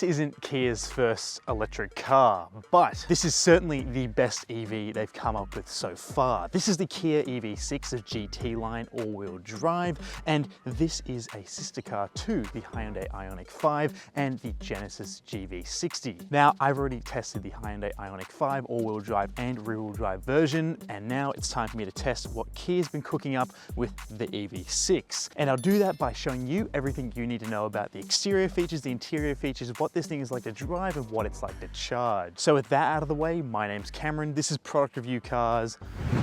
this isn't Kia's first electric car, but this is certainly the best EV they've come up with so far. This is the Kia EV6 of GT line all-wheel drive, and this is a sister car to the Hyundai Ioniq 5 and the Genesis GV60. Now, I've already tested the Hyundai Ioniq 5 all-wheel drive and rear-wheel drive version, and now it's time for me to test what Kia's been cooking up with the EV6. And I'll do that by showing you everything you need to know about the exterior features, the interior features, what this thing is like to drive and what it's like to charge. So with that out of the way, my name's Cameron, this is Product Review Cars,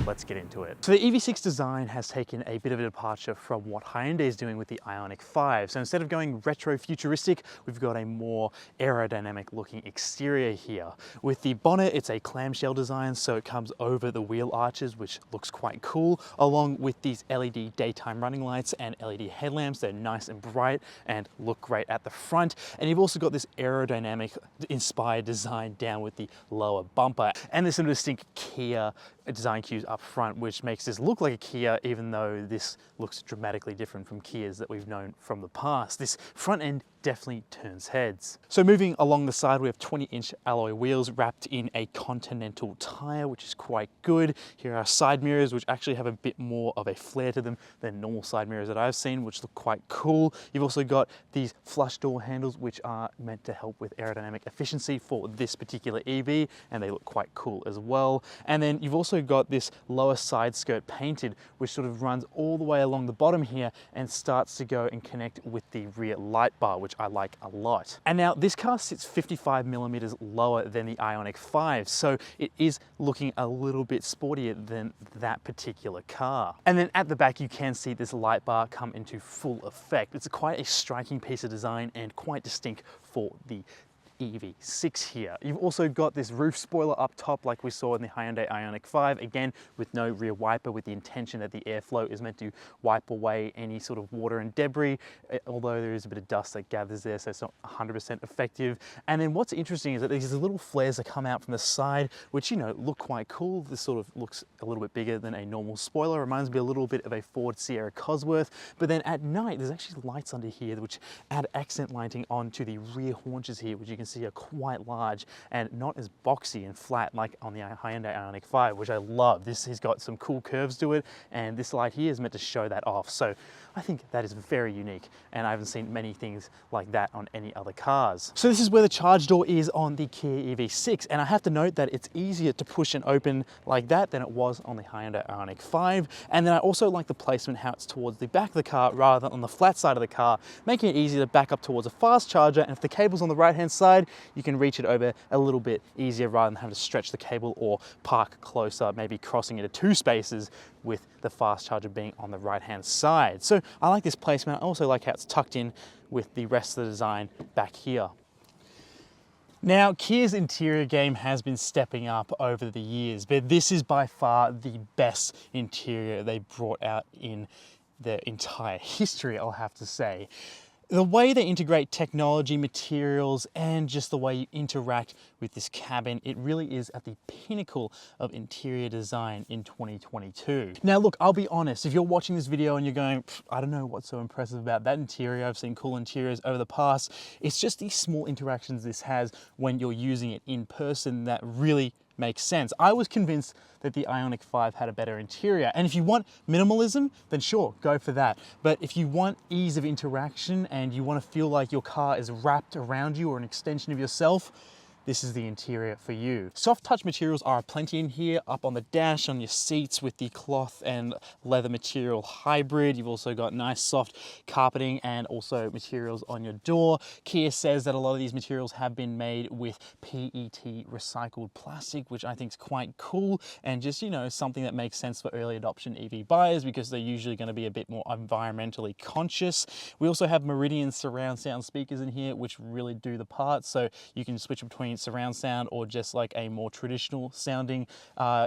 let's get into it. So the EV6 design has taken a bit of a departure from what Hyundai is doing with the Ioniq 5. So instead of going retro futuristic, we've got a more aerodynamic looking exterior here. With the bonnet, it's a clamshell design, so it comes over the wheel arches, which looks quite cool, along with these LED daytime running lights and LED headlamps. They're nice and bright and look great at the front. And you've also got this aerodynamic inspired design down with the lower bumper. And there's some distinct Kia design cues up front, which makes this look like a Kia, even though this looks dramatically different from Kias that we've known from the past. This front end definitely turns heads. So moving along the side, we have 20-inch alloy wheels wrapped in a Continental tire, which is quite good. Here are side mirrors, which actually have a bit more of a flare to them than normal side mirrors that I've seen, which look quite cool. You've also got these flush door handles, which are meant to help with aerodynamic efficiency for this particular EV, and they look quite cool as well. And then you've also got this lower side skirt painted, which sort of runs all the way along the bottom here and starts to go and connect with the rear light bar, which I like a lot. And now this car sits 55 millimeters lower than the Ioniq 5, so it is looking a little bit sportier than that particular car. And then at the back, you can see this light bar come into full effect. It's quite a striking piece of design and quite distinct for the EV6 here. You've also got this roof spoiler up top like we saw in the Hyundai Ioniq 5, again with no rear wiper, with the intention that the airflow is meant to wipe away any sort of water and debris, although there is a bit of dust that gathers there, so it's not 100% effective. And then what's interesting is that these little flares that come out from the side, which, you know, look quite cool. This sort of looks a little bit bigger than a normal spoiler. Reminds me a little bit of a Ford Sierra Cosworth. But then at night, there's actually lights under here which add accent lighting onto the rear haunches here, which you can see are quite large and not as boxy and flat like on the Hyundai Ioniq 5, which I love. This has got some cool curves to it, and this light here is meant to show that off. So I think that is very unique, and I haven't seen many things like that on any other cars. So this is where the charge door is on the Kia EV6, and I have to note that it's easier to push and open like that than it was on the Hyundai Ioniq 5. And then I also like the placement, how it's towards the back of the car rather than on the flat side of the car, making it easy to back up towards a fast charger, and if the cable's on the right hand side, you can reach it over a little bit easier rather than having to stretch the cable or park closer, maybe crossing into two spaces with the fast charger being on the right hand side. So I like this placement. I also like how it's tucked in with the rest of the design back here. Now, Kia's interior game has been stepping up over the years, but this is by far the best interior they brought out in their entire history, I'll have to say. The way they integrate technology, materials, and just the way you interact with this cabin, it really is at the pinnacle of interior design in 2022. Now look, I'll be honest, if you're watching this video and you're going, I don't know what's so impressive about that interior, I've seen cool interiors over the past, it's just these small interactions this has when you're using it in person that really makes sense. I was convinced that the Ioniq 5 had a better interior, and if you want minimalism, then sure, go for that. But if you want ease of interaction and you want to feel like your car is wrapped around you or an extension of yourself, this is the interior for you. Soft touch materials are plenty in here, up on the dash, on your seats with the cloth and leather material hybrid. You've also got nice soft carpeting and also materials on your door. Kia says that a lot of these materials have been made with PET recycled plastic, which I think is quite cool, and just, you know, something that makes sense for early adoption EV buyers because they're usually going to be a bit more environmentally conscious. We also have Meridian surround sound speakers in here, which really do the part, so you can switch between experience surround sound or just like a more traditional sounding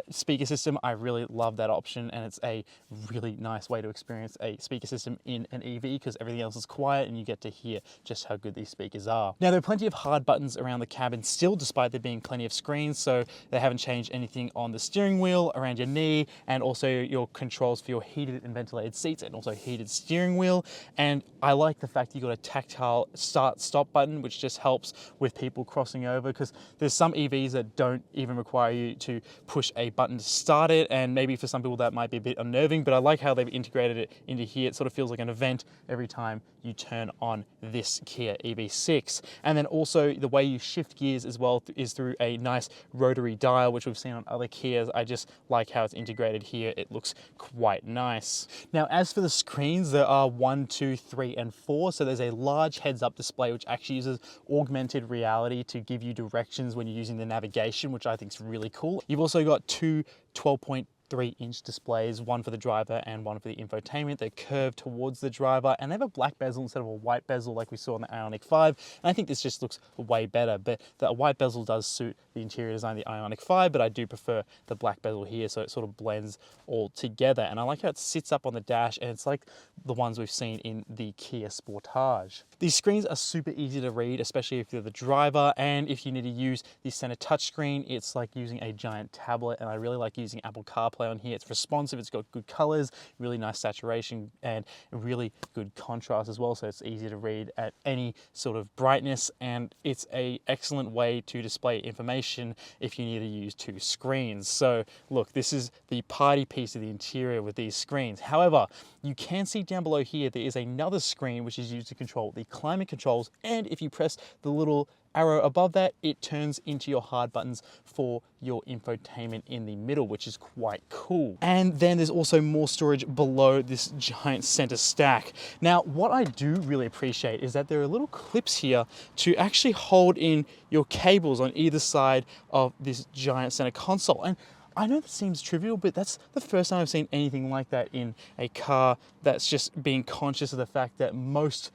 speaker system, I really love that option, and it's a really nice way to experience a speaker system in an EV because everything else is quiet and you get to hear just how good these speakers are. Now, there are plenty of hard buttons around the cabin still, despite there being plenty of screens, so they haven't changed anything on the steering wheel, around your knee, and also your controls for your heated and ventilated seats and also heated steering wheel. And I like the fact you got a tactile start-stop button, which just helps with people crossing over, because there's some EVs that don't even require you to push a button to start it, and maybe for some people that might be a bit unnerving, but I like how they've integrated it into here. It sort of feels like an event every time you turn on this Kia EV6. And then also the way you shift gears as well is through a nice rotary dial, which we've seen on other Kias. I just like how it's integrated here. It looks quite nice. Now, as for the screens, there are 1, 2, 3, and 4. So there's a large heads-up display, which actually uses augmented reality to give you directions when you're using the navigation, which I think is really cool. You've also got two 12.3-inch displays, one for the driver and one for the infotainment. They're curved towards the driver, and they have a black bezel instead of a white bezel like we saw on the Ioniq 5. And I think this just looks way better, but the white bezel does suit the interior design of the Ioniq 5, but I do prefer the black bezel here, so it sort of blends all together. And I like how it sits up on the dash, and it's like the ones we've seen in the Kia Sportage. These screens are super easy to read, especially if you're the driver, and if you need to use the center touchscreen, it's like using a giant tablet, and I really like using Apple CarPlay on here. It's responsive, it's got good colors, really nice saturation, and really good contrast as well, so it's easy to read at any sort of brightness, and it's an excellent way to display information if you need to use two screens. So look, this is the party piece of the interior with these screens. However, you can see down below here there is another screen which is used to control the climate controls, and if you press the little arrow above that, it turns into your hard buttons for your infotainment in the middle, which is quite cool. And then there's also more storage below this giant center stack. Now, what I do really appreciate is that there are little clips here to actually hold in your cables on either side of this giant center console. And I know that seems trivial, but that's the first time I've seen anything like that in a car that's just being conscious of the fact that most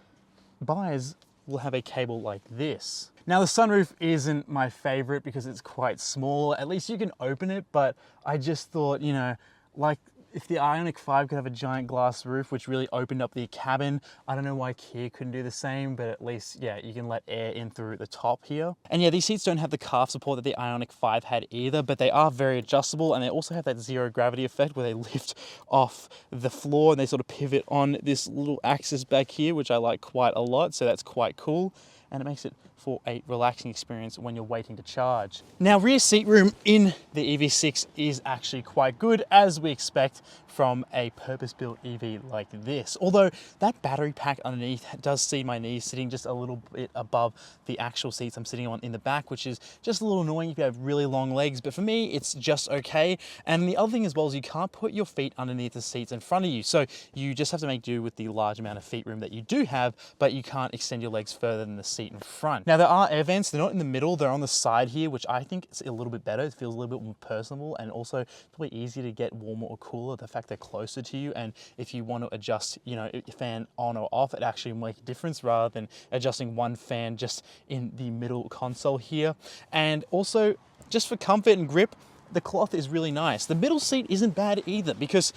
buyers will have a cable like this. Now, the sunroof isn't my favorite because it's quite small. At least you can open it, but I just thought, you know, like if the Ioniq 5 could have a giant glass roof which really opened up the cabin, I don't know why Kia couldn't do the same, but at least, yeah, you can let air in through the top here. And yeah, these seats don't have the calf support that the Ioniq 5 had either, but they are very adjustable, and they also have that zero gravity effect where they lift off the floor and they sort of pivot on this little axis back here, which I like quite a lot, so that's quite cool. And it makes it for a relaxing experience when you're waiting to charge. Now, rear seat room in the EV6 is actually quite good, as we expect from a purpose-built EV like this. Although that battery pack underneath does see my knees sitting just a little bit above the actual seats I'm sitting on in the back, which is just a little annoying if you have really long legs, but for me, it's just okay. And the other thing as well is you can't put your feet underneath the seats in front of you, so you just have to make do with the large amount of feet room that you do have, but you can't extend your legs further than the seat in front. Now, there are air vents. They're not in the middle, they're on the side here, which I think is a little bit better. It feels a little bit more personable, and also probably easier to get warmer or cooler, the fact they're closer to you. And if you want to adjust, you know, your fan on or off, it actually will make a difference rather than adjusting one fan just in the middle console here. And also, just for comfort and grip, the cloth is really nice. The middle seat isn't bad either, because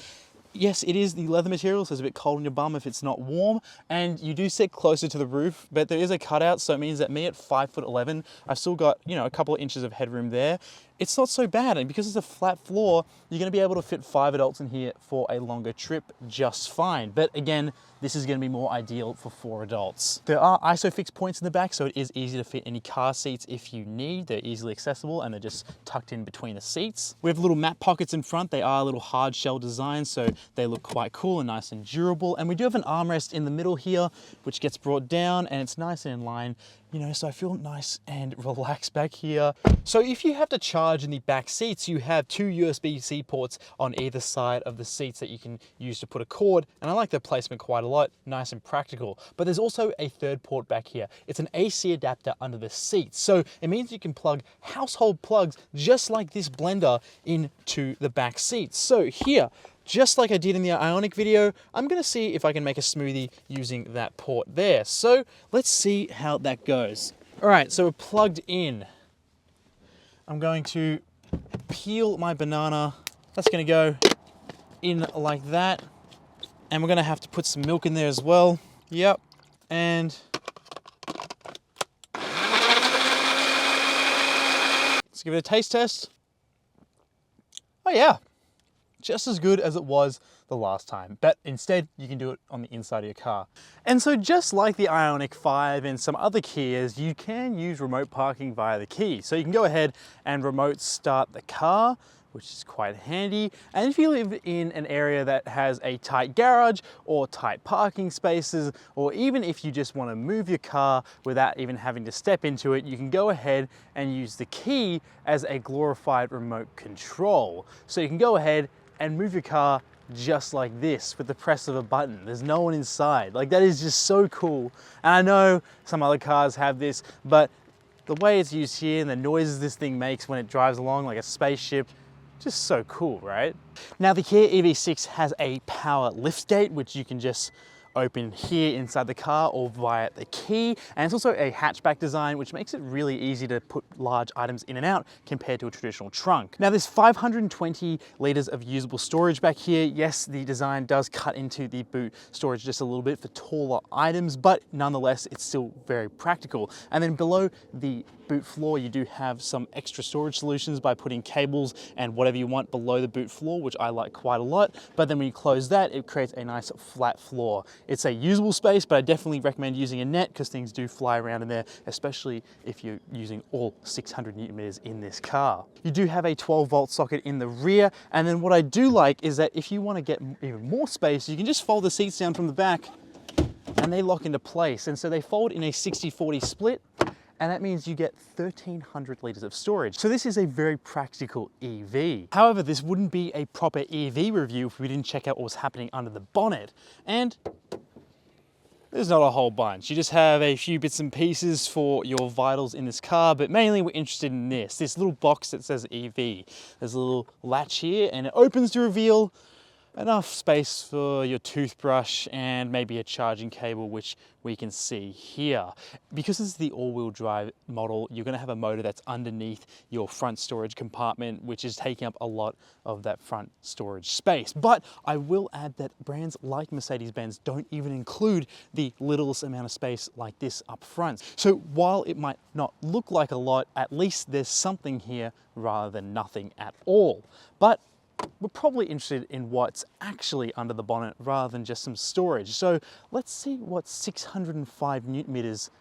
yes, it is the leather material, so it's a bit cold on your bum if it's not warm, and you do sit closer to the roof, but there is a cutout, so it means that me at 5'11", I've still got, you know, a couple of inches of headroom there. It's not so bad, and because it's a flat floor, you're gonna be able to fit 5 adults in here for a longer trip just fine. But again, this is gonna be more ideal for 4 adults. There are ISOFIX points in the back, so it is easy to fit any car seats if you need. They're easily accessible, and they're just tucked in between the seats. We have little mat pockets in front. They are a little hard shell design, so they look quite cool and nice and durable. And we do have an armrest in the middle here, which gets brought down, and it's nice and in line, you know, so I feel nice and relaxed back here. So if you have to charge in the back seats, you have 2 USB-C ports on either side of the seats that you can use to put a cord, and I like their placement quite a lot, nice and practical. But there's also a third port back here. It's an AC adapter under the seat, so it means you can plug household plugs just like this blender into the back seats. So here, just like I did in the Ioniq video, I'm gonna see if I can make a smoothie using that port there. So let's see how that goes. All right, so we're plugged in I'm going to peel my banana. That's gonna go in like that. And we're gonna have to put some milk in there as well. Yep, and let's give it a taste test. Oh yeah, just as good as it was the last time, but instead you can do it on the inside of your car. And so just like the Ioniq 5 and some other Kias, you can use remote parking via the key. So you can go ahead and remote start the car, which is quite handy. And if you live in an area that has a tight garage or tight parking spaces, or even if you just want to move your car without even having to step into it, you can go ahead and use the key as a glorified remote control. So you can go ahead and move your car just like this with the press of a button. There's no one inside. Like, that is just so cool. And I know some other cars have this, but the way it's used here and the noises this thing makes when it drives along like a spaceship, just so cool, right? Now the Kia EV6 has a power liftgate, which you can just open here inside the car or via the key. And it's also a hatchback design, which makes it really easy to put large items in and out compared to a traditional trunk. Now there's 520 liters of usable storage back here. Yes, the design does cut into the boot storage just a little bit for taller items, but nonetheless, it's still very practical. And then below the boot floor, you do have some extra storage solutions by putting cables and whatever you want below the boot floor, which I like quite a lot. But then when you close that, it creates a nice flat floor. It's a usable space, but I definitely recommend using a net because things do fly around in there, especially if you're using all 600 Newton meters in this car. You do have a 12-volt socket in the rear. And then what I do like is that if you want to get even more space, you can just fold the seats down from the back and they lock into place. And so they fold in a 60-40 split. And that means you get 1,300 liters of storage. So this is a very practical EV. However, this wouldn't be a proper EV review if we didn't check out what was happening under the bonnet. And there's not a whole bunch. You just have a few bits and pieces for your vitals in this car, but mainly we're interested in this little box that says EV. There's a little latch here and it opens to reveal enough space for your toothbrush and maybe a charging cable, which we can see here. Because this is the all-wheel drive model, you're going to have a motor that's underneath your front storage compartment, which is taking up a lot of that front storage space. But I will add that brands like Mercedes-Benz don't even include the littlest amount of space like this up front. So while it might not look like a lot, at least there's something here rather than nothing at all. But we're probably interested in what's actually under the bonnet rather than just some storage. So let's see what 605 Newton meters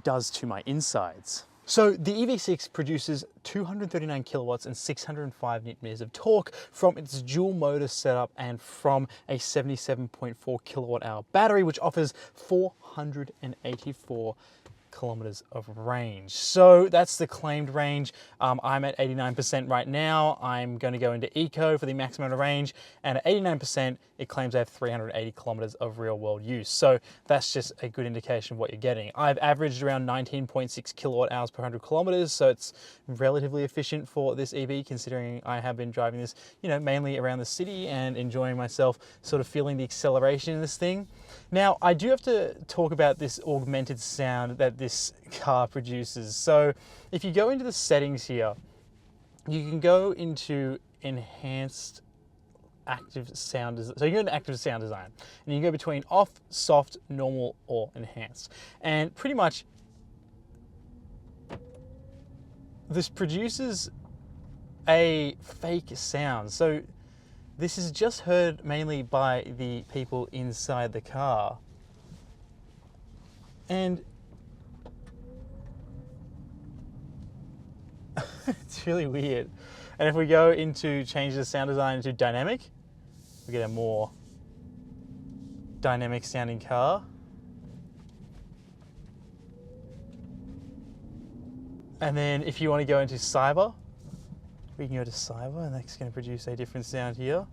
does to my insides. So the EV6 produces 239 kilowatts and 605 Newton meters of torque from its dual motor setup and from a 77.4 kilowatt hour battery, which offers 484 kilometers of range. So that's the claimed range. I'm at 89% right now. I'm going to go into eco for the maximum amount of range, and at 89% it claims I have 380 kilometers of real world use. So that's just a good indication of what you're getting. I've averaged around 19.6 kilowatt hours per 100 kilometers, so it's relatively efficient for this EV, considering I have been driving this, mainly around the city and enjoying myself, sort of feeling the acceleration in this thing. Now, I do have to talk about this augmented sound that this car produces. So if you go into the settings here, you can go into enhanced active sound design. So you go into active sound design and you go between off, soft, normal, or enhanced. And pretty much this produces a fake sound. So this is just heard mainly by the people inside the car. And it's really weird. And if we go into change the sound design into dynamic, we get a more dynamic sounding car. And then if you want to go into cyber, we can go to cyber and that's going to produce a different sound here.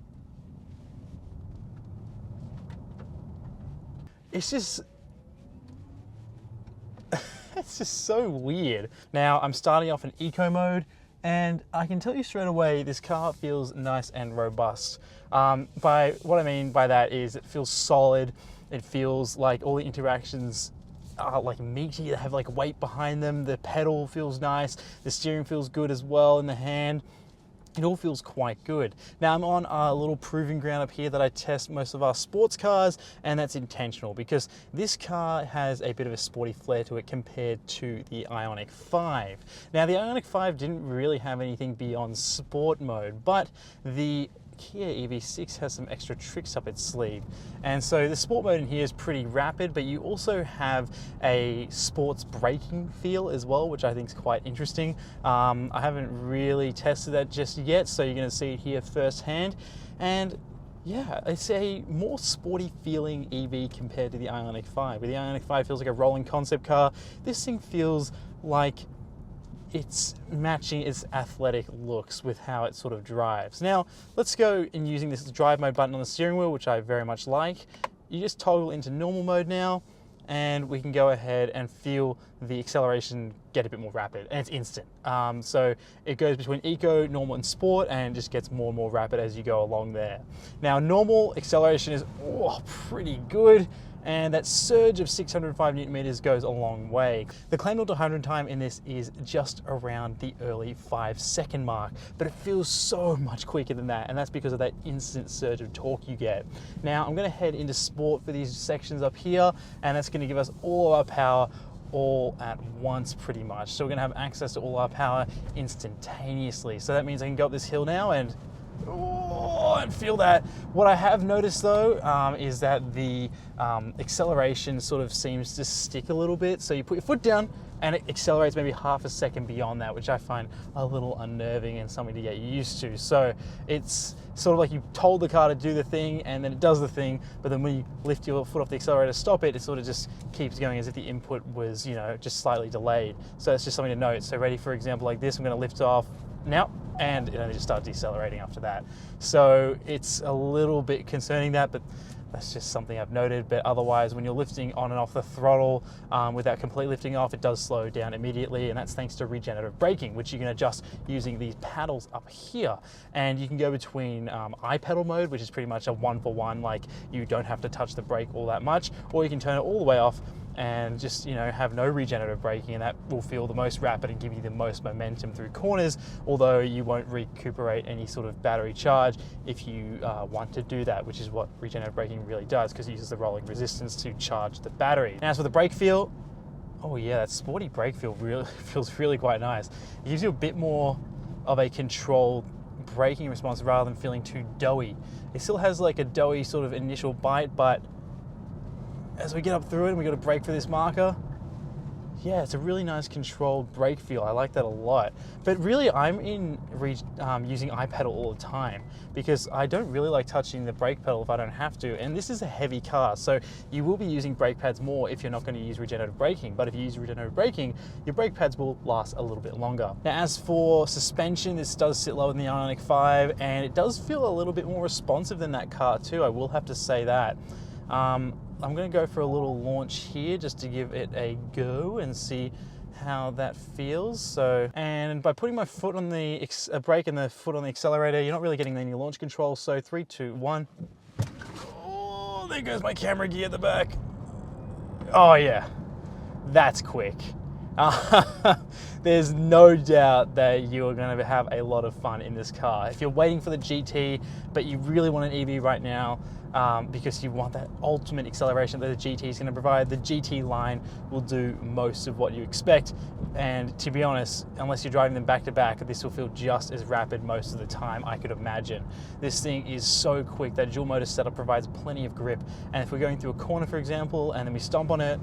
It's just, it's just so weird. Now I'm starting off in eco mode and I can tell you straight away, this car feels nice and robust. What I mean by that is it feels solid. It feels like all the interactions are like meaty, they have like weight behind them. The pedal feels nice, the steering feels good as well in the hand. It all feels quite good. Now I'm on a little proving ground up here that I test most of our sports cars, and that's intentional because this car has a bit of a sporty flair to it compared to the Ioniq 5. Now the Ioniq 5 didn't really have anything beyond sport mode, but the Kia EV6 has some extra tricks up its sleeve. And so the sport mode in here is pretty rapid, but you also have a sports braking feel as well, which I think is quite interesting. I haven't really tested that just yet, so you're going to see it here firsthand. And yeah, it's a more sporty feeling EV compared to the Ioniq 5. Where the Ioniq 5 feels like a rolling concept car, this thing feels like it's matching its athletic looks with how it sort of drives. Now, let's go in using this drive mode button on the steering wheel, which I very much like. You just toggle into normal mode now, and we can go ahead and feel the acceleration get a bit more rapid, and it's instant. So it goes between eco, normal, and sport, and just gets more and more rapid as you go along there. Now, normal acceleration is pretty good, and that surge of 605 Newton meters goes a long way. The claim 0 to 100 time in this is just around the early 5-second mark, but it feels so much quicker than that, and that's because of that instant surge of torque you get. Now I'm going to head into sport for these sections up here, and that's going to give us all of our power all at once pretty much. So we're going to have access to all our power instantaneously. So that means I can go up this hill now and feel that. What I have noticed though is that the acceleration sort of seems to stick a little bit. So you put your foot down and it accelerates maybe half a second beyond that, which I find a little unnerving and something to get used to. So it's sort of like you told the car to do the thing and then it does the thing, but then when you lift your foot off the accelerator, stop it, it sort of just keeps going as if the input was, you know, just slightly delayed. So it's just something to note. So ready for example like this, I'm going to lift off now, and it only just starts decelerating after that. So it's a little bit concerning that, but that's just something I've noted. But otherwise, when you're lifting on and off the throttle without completely lifting off, it does slow down immediately, and that's thanks to regenerative braking, which you can adjust using these paddles up here. And you can go between iPedal mode, which is pretty much a 1-for-1, like you don't have to touch the brake all that much, or you can turn it all the way off and just, you know, have no regenerative braking, and that will feel the most rapid and give you the most momentum through corners, although you won't recuperate any sort of battery charge if you want to do that, which is what regenerative braking really does, because it uses the rolling resistance to charge the battery. Now, as for the brake feel, oh yeah, that sporty brake feel really feels really quite nice. It gives you a bit more of a controlled braking response rather than feeling too doughy. It still has like a doughy sort of initial bite, but as we get up through it and we got to brake for this marker, yeah, it's a really nice controlled brake feel. I like that a lot. But really, I'm in using iPedal all the time because I don't really like touching the brake pedal if I don't have to. And this is a heavy car, so you will be using brake pads more if you're not going to use regenerative braking. But if you use regenerative braking, your brake pads will last a little bit longer. Now, as for suspension, this does sit lower than the Ioniq 5, and it does feel a little bit more responsive than that car too. I will have to say that. I'm going to go for a little launch here just to give it a go and see how that feels. So, and by putting my foot on the brake and the foot on the accelerator, you're not really getting any launch control. So 3, 2, 1. Oh, there goes my camera gear at the back. Oh yeah, that's quick. There's no doubt that you're going to have a lot of fun in this car. If you're waiting for the GT, but you really want an EV right now, because you want that ultimate acceleration that the GT is going to provide, the GT line will do most of what you expect. And to be honest, unless you're driving them back to back, this will feel just as rapid most of the time, I could imagine. This thing is so quick. That dual motor setup provides plenty of grip. And if we're going through a corner, for example, and then we stomp on it,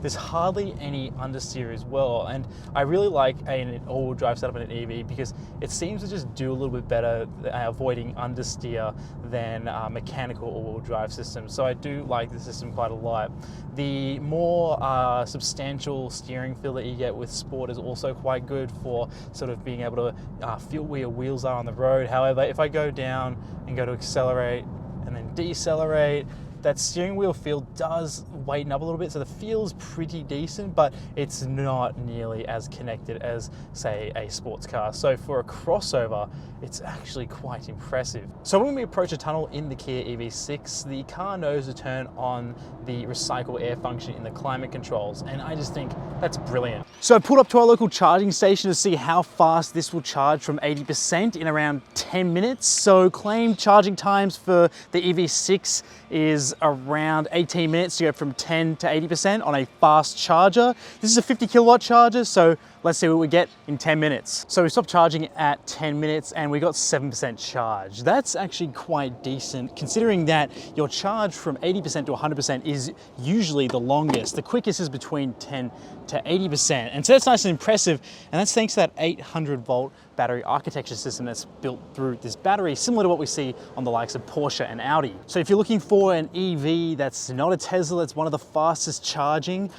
there's hardly any understeer as well, and I really like an all-wheel drive setup in an EV because it seems to just do a little bit better avoiding understeer than mechanical all-wheel drive systems. So I do like the system quite a lot. The more substantial steering feel that you get with Sport is also quite good for sort of being able to feel where your wheels are on the road. However, if I go down and go to accelerate and then decelerate, that steering wheel feel does weighten up a little bit, so the feel's pretty decent, but it's not nearly as connected as, say, a sports car. So for a crossover, it's actually quite impressive. So when we approach a tunnel in the Kia EV6, the car knows to turn on the recycle air function in the climate controls, and I just think that's brilliant. So I pulled up to our local charging station to see how fast this will charge from 80% in around 10 minutes. So claimed charging times for the EV6 is around 18 minutes to go from 10 to 80% on a fast charger. This is a 50 kilowatt charger, so let's see what we get in 10 minutes. So we stopped charging at 10 minutes and we got 7% charge. That's actually quite decent considering that your charge from 80% to 100% is usually the longest. The quickest is between 10 to 80%. And so that's nice and impressive. And that's thanks to that 800 volt battery architecture system that's built through this battery, similar to what we see on the likes of Porsche and Audi. So if you're looking for an EV that's not a Tesla, that's one of the fastest charging,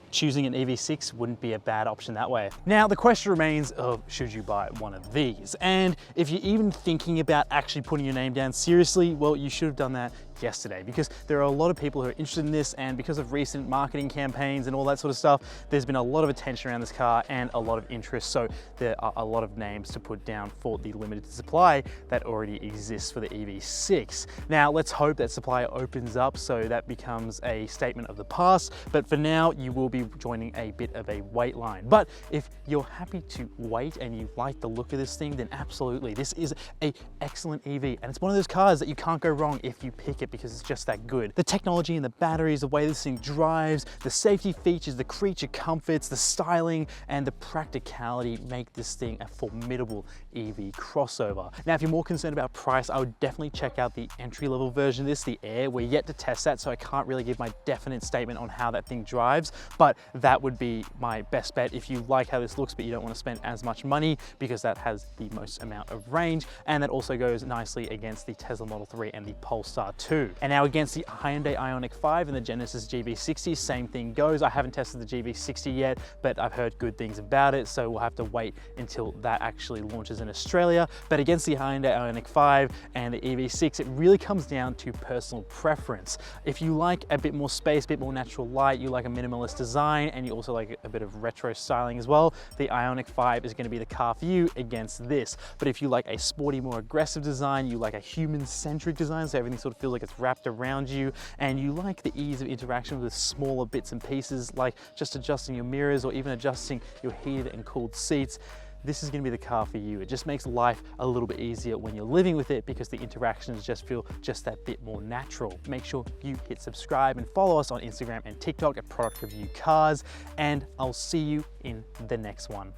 choosing an EV6 wouldn't be a bad option that way. Now, the question remains of should you buy one of these? And if you're even thinking about actually putting your name down seriously, well, you should have done that yesterday, because there are a lot of people who are interested in this, and because of recent marketing campaigns and all that sort of stuff, there's been a lot of attention around this car and a lot of interest. So there are a lot of names to put down for the limited supply that already exists for the EV6. Now, let's hope that supply opens up so that becomes a statement of the past, but for now, you will be joining a bit of a wait line. But if you're happy to wait and you like the look of this thing, then absolutely, this is an excellent EV, and it's one of those cars that you can't go wrong if you pick it, because it's just that good. The technology and the batteries, the way this thing drives, the safety features, the creature comforts, the styling, and the practicality make this thing a formidable EV crossover. Now, if you're more concerned about price, I would definitely check out the entry-level version of this, the Air. We're yet to test that, so I can't really give my definite statement on how that thing drives, but that would be my best bet if you like how this looks, but you don't want to spend as much money, because that has the most amount of range, and that also goes nicely against the Tesla Model 3 and the Polestar 2. And now against the Hyundai Ioniq 5 and the Genesis GV60, same thing goes. I haven't tested the GV60 yet, but I've heard good things about it, so we'll have to wait until that actually launches in Australia. But against the Hyundai Ioniq 5 and the EV6, it really comes down to personal preference. If you like a bit more space, a bit more natural light, you like a minimalist design, and you also like a bit of retro styling as well, the Ioniq 5 is going to be the car for you against this. But if you like a sporty, more aggressive design, you like a human-centric design, so everything sort of feels like it's wrapped around you, and you like the ease of interaction with smaller bits and pieces, like just adjusting your mirrors or even adjusting your heated and cooled seats, this is going to be the car for you. It just makes life a little bit easier when you're living with it, because the interactions just feel just that bit more natural. Make sure you hit subscribe and follow us on Instagram and TikTok at Product Review Cars, and I'll see you in the next one.